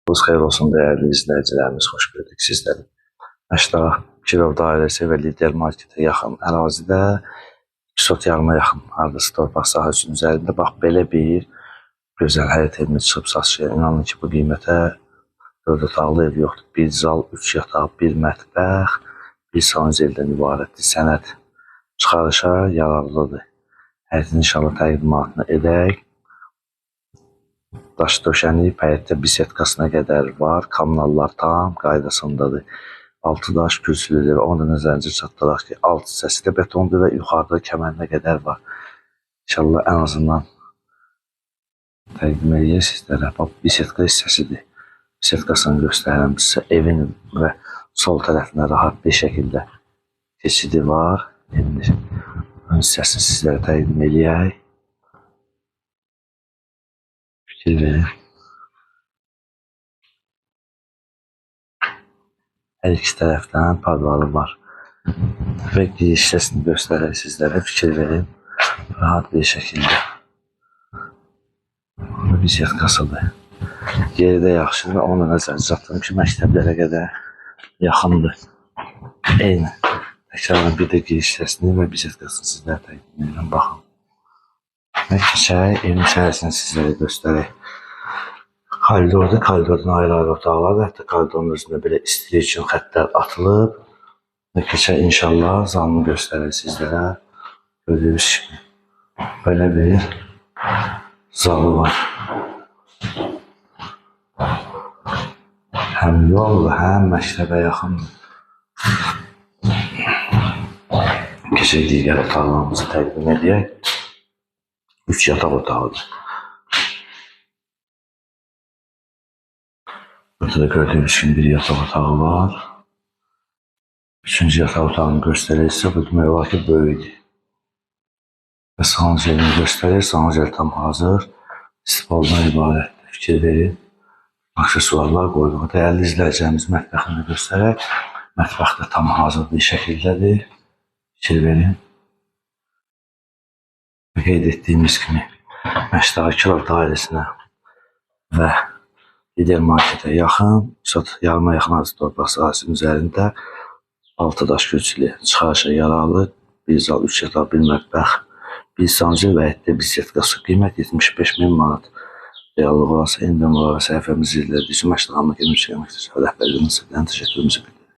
Xeyir olsun dəyərli izləyicilərimiz, xoş gördük sizləri. Əşdağ Kirov dairəsi və Lider marketə yaxın ərazidə 2 sot yarıma yaxın hardası torpaq sahəsinin üzərində bax belə bir gözəl həyət evini çıxıb satışa. İnanın ki, bu qiymətə 4 otaqlı ev yoxdur. 1 zal, 3 yataq, 1 mətbəx, 1 sanuzeldən ibarətdir. Sənəd çıxarışa yararlıdır. Həyətin inşallah təqdimatını edək. Daş döşənib, həyətdə bisetkasına qədər var. Kommunallar tam qaydasındadır. Altı daş kürsülüdür. Onu da nəzərinizə çatdıraq ki, alt hissəsi də betondur və yuxarıda kəmərinə qədər var. İnşallah ən azından təqdim edək sizlərə. Bisetka hissəsidir. Bisetkasını göstərirəm sizə. Evin və sol tərəfinə rahat bir şəkildə keçidi var. Ön hissəsini sizlərə təqdim edək. Fikir verin. Hər iki tərəfdən padvalı var. Və giriş hissəsini göstərək sizlərə. Fikir verin. Rahat bir şəkildə. Bu bisetkasıdır. Yeri də yaxşıdır və onu nəzərə çatdırım ki, məktəblərə qədər yaxındır. Eyni. Təkrardan bir də giriş hissəsini və bisetkasını sizlərə təqdim edirəm. Baxın. Və keçək, evin içərisini sizlərə göstərək. Koridorda, koridordan ayrı-ayrı otaqlar və hətta koridorun özündə belə istilik üçün xəttlər atılıb. Və keçək inşallah zalını göstərək sizlərə. Gördüyünüz kimi belə bir zalı var. Həm yol və həm məktəbə yaxındır. Keçək digər otaqlarımızı təqdim edək. 3 yataq otağıdır. Burada da gördüyünüz kimi bir yataq otağı var. 3-cü yataq otağını göstərirsə, bu demək olar ki, böyükdür. Və sanuzelini göstərir. Sanuzel tam hazır. İstifadan ibarətdir. Fikir verin. Aksesuarlar qoyduğu dəyərli izləyicilərimiz mətbəxini göstərək. Mətbəx də tam hazır bir şəkildədir. Fikir verin. Və qeyd etdiyimiz kimi Əşdağ Kirov dairəsinə və Lider marketə yaxın, yarıma yaxın arası torpaq sahəsinin üzərində 6 daş kürsülü çıxarışa yararlı 1 zal, 3 yataq, 1 mətbəx, 1 sanuzel və həyətdə bisetkası qiymət 75.000 manat. Reallığı varsa, indirim olaraq səhifəmizi izlədiyiniz üçün Əşdağ Makinə Rəhbərliyinin sizdən təşəkkürümüzü bildirir.